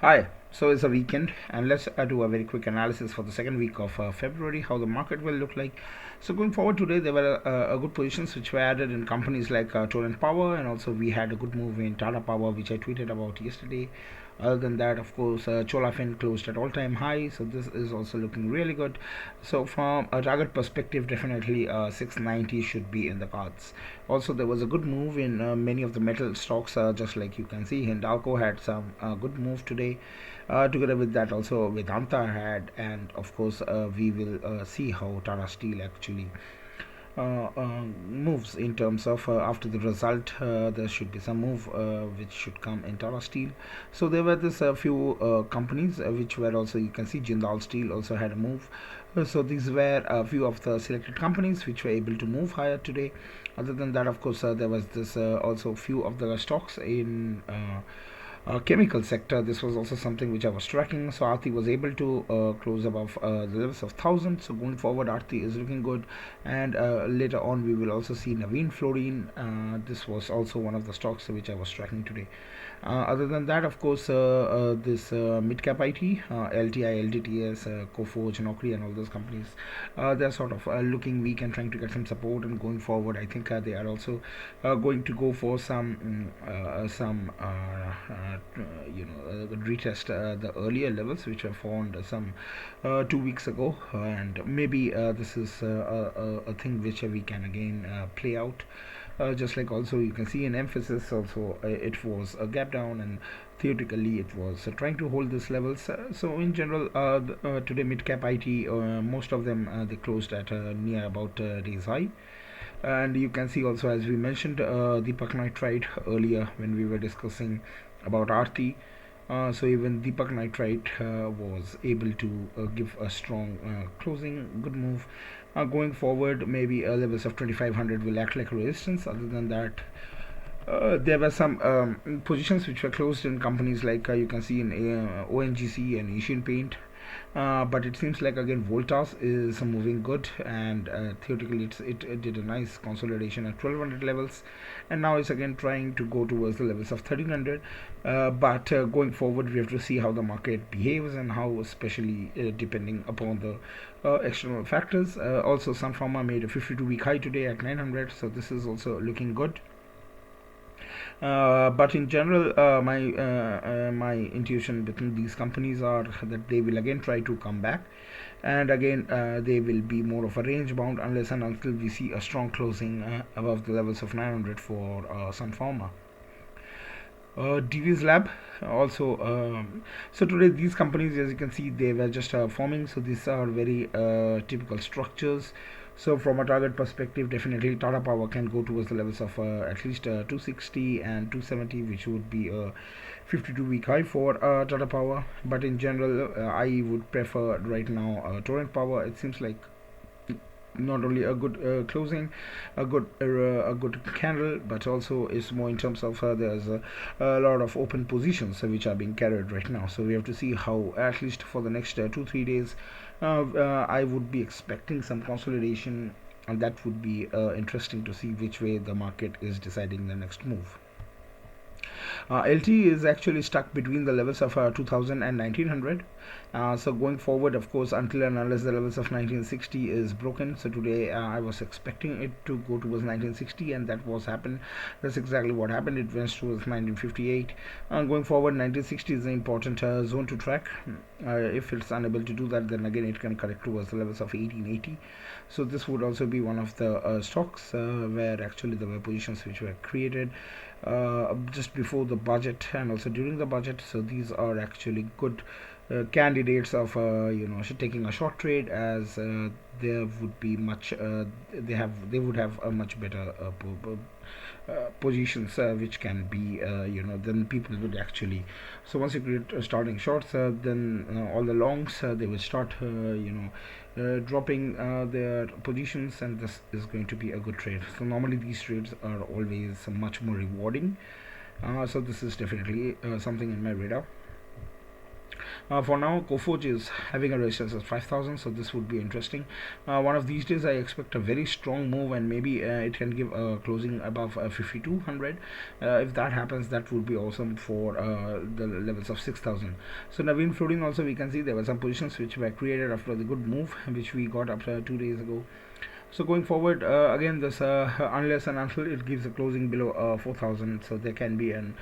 Hi, so it's a weekend, and let's do a very quick analysis for the second week of February, how the market will look like. So, going forward today, there were a good positions which were added in companies like TORNTPOWER, and also we had a good move in Tata Power, which I tweeted about yesterday. Other than that, of course, Cholafin closed at all-time high, so this is also looking really good. So, from a target perspective, definitely 690 should be in the cards. Also, there was a good move in many of the metal stocks, just like you can see. Hindalco had some good move today. Together with that, also Vedanta had, and of course, we will see how Tata Steel actually moves in terms of after the result. There should be some move which should come in Tata Steel. So there were this few companies which were also, you can see Jindal Steel also had a move. So these were a few of the selected companies which were able to move higher today. Other than that, of course, there was this also few of the stocks in chemical sector. This was also something which I was tracking. So Aarti was able to close above the levels of 1000. So going forward, Aarti is looking good, and later on we will also see Naveen Fluorine. This was also one of the stocks which I was tracking today. Other than that, of course, this mid-cap IT, LTI, LTTS, Coforge, Naukri, and all those companies, they're sort of looking weak and trying to get some support. And going forward, I think they are also going to go for some retest the earlier levels which were found some 2 weeks ago, and maybe this is a thing which we can again play out. Just like also you can see in emphasis also, it was a gap down, and theoretically it was trying to hold these levels. So in general, today mid cap IT, most of them they closed at near about days high. And you can see also, as we mentioned, Deepak Nitrite earlier when we were discussing about Aarti. So even Deepak Nitrite was able to give a strong closing, good move. Going forward, maybe levels of 2500 will act like a resistance. Other than that, there were some positions which were closed in companies like you can see in ONGC and Asian Paint. But it seems like again Voltas is moving good, and theoretically it did a nice consolidation at 1200 levels, and now it's again trying to go towards the levels of 1300. But going forward, we have to see how the market behaves, and how, especially depending upon the external factors. Also, Sun Pharma made a 52-week high today at 900, so this is also looking good. But in general, my intuition between these companies are that they will again try to come back, and again they will be more of a range bound unless and until we see a strong closing above the levels of 900 for Sun Pharma. DV's Lab also. So today these companies, as you can see, they were just forming. So these are very typical structures. So from a target perspective, definitely Tata Power can go towards the levels of at least 260 and 270, which would be a 52-week high for Tata Power. But in general, I would prefer right now Torrent Power. It seems like not only a good closing, a good candle, but also is more in terms of there's a lot of open positions which are being carried right now. So we have to see how, at least for the next 2-3 days, I would be expecting some consolidation, and that would be interesting to see which way the market is deciding the next move. LT is actually stuck between the levels of 2000 and 1900. So going forward, of course, until and unless the levels of 1960 is broken. So today I was expecting it to go towards 1960, and that was happened. That's exactly what happened. It went towards 1958. Going forward, 1960 is an important zone to track. If it's unable to do that, then again it can correct towards the levels of 1880. So this would also be one of the stocks where actually there were positions which were created just before the budget and also during the budget. So these are actually good candidates of taking a short trade, as there would be much they would have a much better positions which can be then people would actually. So once you create starting shorts, then all the longs they will start dropping their positions, and this is going to be a good trade. So normally these trades are always much more rewarding. So this is definitely something in my radar. For now, Coforge is having a resistance of 5,000, so this would be interesting. One of these days, I expect a very strong move, and maybe it can give a closing above 5,200. If that happens, that would be awesome for the levels of 6,000. So Naveen Floating also, we can see there were some positions which were created after the good move which we got after 2 days ago. So going forward, again, this unless and until it gives a closing below 4,000, so there can be an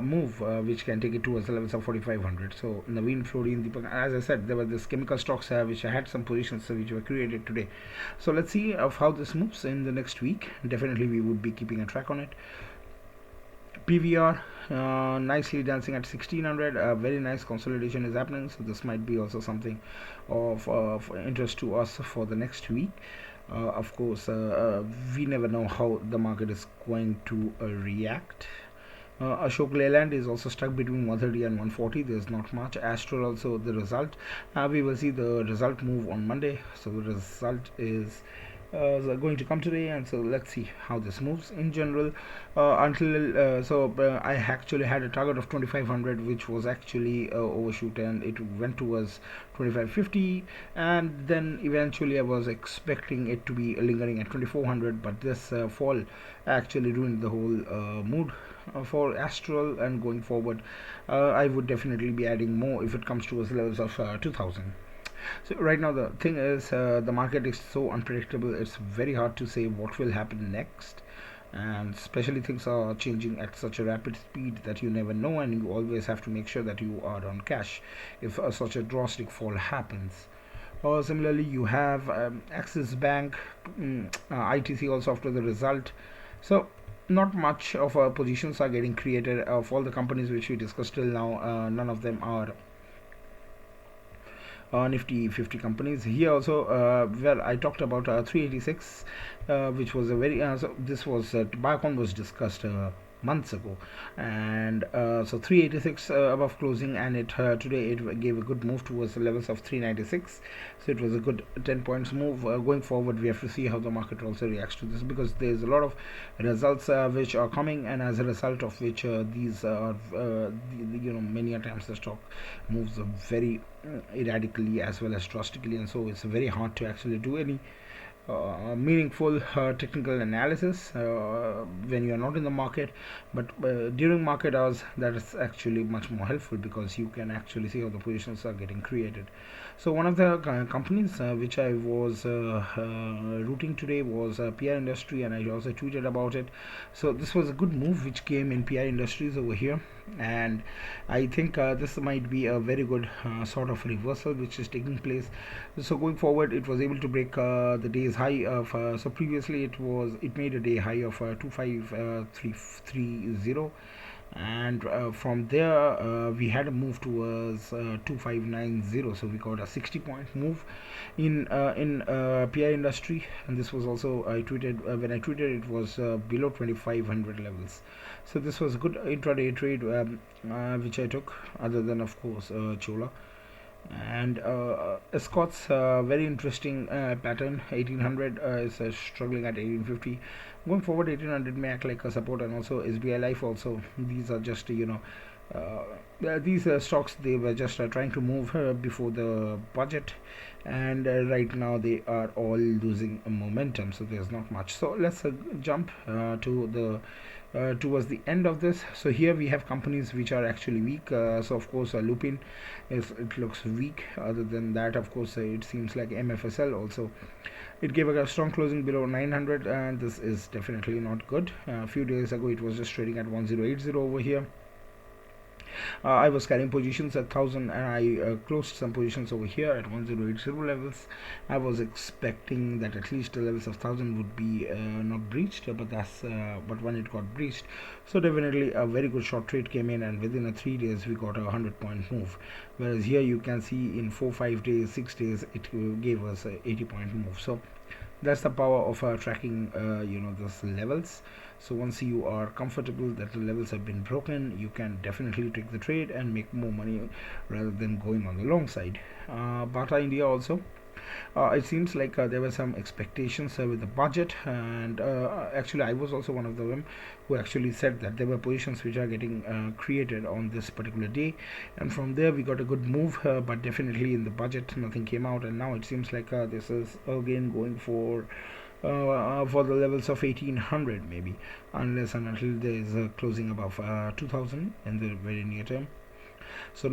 move which can take it towards the levels of 4,500. So Naveen, Flori, Deepak, as I said, there were this chemical stocks which had some positions which were created today. So let's see of how this moves in the next week. Definitely, we would be keeping a track on it. PVR nicely dancing at 1600. Very nice consolidation is happening, so this might be also something of interest to us for the next week. Of course, we never know how the market is going to react. Ashok Leyland is also stuck between 130 and 140. There's not much. Astral also the result. We will see the result move on Monday. So the result is going to come today, and so let's see how this moves in general. I actually had a target of 2500, which was actually overshoot, and it went towards 2550, and then eventually I was expecting it to be lingering at 2400, but this fall actually ruined the whole mood for Astral. And going forward, I would definitely be adding more if it comes towards levels of 2000. So right now the thing is, the market is so unpredictable. It's very hard to say what will happen next, and especially things are changing at such a rapid speed that you never know, and you always have to make sure that you are on cash if such a drastic fall happens. Similarly, you have Axis Bank, ITC also after the result. So not much of our positions are getting created. Of all the companies which we discussed till now, none of them are Nifty 50 companies. Here also, well, I talked about 386, which was a very so this was Biocon was discussed months ago, and so 386 above closing, and it today it gave a good move towards the levels of 396. So it was a good 10 points move. Going forward, we have to see how the market also reacts to this, because there's a lot of results which are coming, and as a result of which these are many a times the stock moves very erratically as well as drastically, and so it's very hard to actually do any meaningful technical analysis when you are not in the market. But during market hours, that is actually much more helpful, because you can actually see how the positions are getting created. So one of the companies which I was rooting today was PR Industry, and I also tweeted about it. So this was a good move which came in PR Industries over here, and I think this might be a very good sort of reversal which is taking place. So going forward, it was able to break the day's high of so previously it made a day high of 25330, and from there we had a move towards 2590. So we got a 60-point move in PI Industry, and this was also I tweeted when I tweeted it was below 2500 levels. So this was a good intraday trade which I took, other than of course Chola. And Scott's very interesting pattern. 1800 is struggling at 1850. Going forward, 1800 may act like a support, and also SBI Life also. These are just these stocks, they were just trying to move before the budget, and right now they are all losing momentum, so there's not much. So let's jump to the towards the end of this. So here we have companies which are actually weak. So of course Lupin it looks weak. Other than that, of course it seems like MFSL also, it gave a strong closing below 900, and this is definitely not good. A few days ago it was just trading at 1080 over here. I was carrying positions at 1000, and I closed some positions over here at 1080 levels. I was expecting that at least the levels of 1000 would be not breached, but but when it got breached, so definitely a very good short trade came in, and within 3 days we got a 100-point move. Whereas here you can see in 4-5 days, 6 days, it gave us a 80-point move. So that's the power of tracking those levels. So once you are comfortable that the levels have been broken, you can definitely take the trade and make more money rather than going on the long side. Bata India also, It seems like there were some expectations with the budget, and actually I was also one of them who actually said that there were positions which are getting created on this particular day, and from there we got a good move, but definitely in the budget nothing came out, and now it seems like this is again going for the levels of 1800 maybe, unless and until there is a closing above 2000 in the very near term. So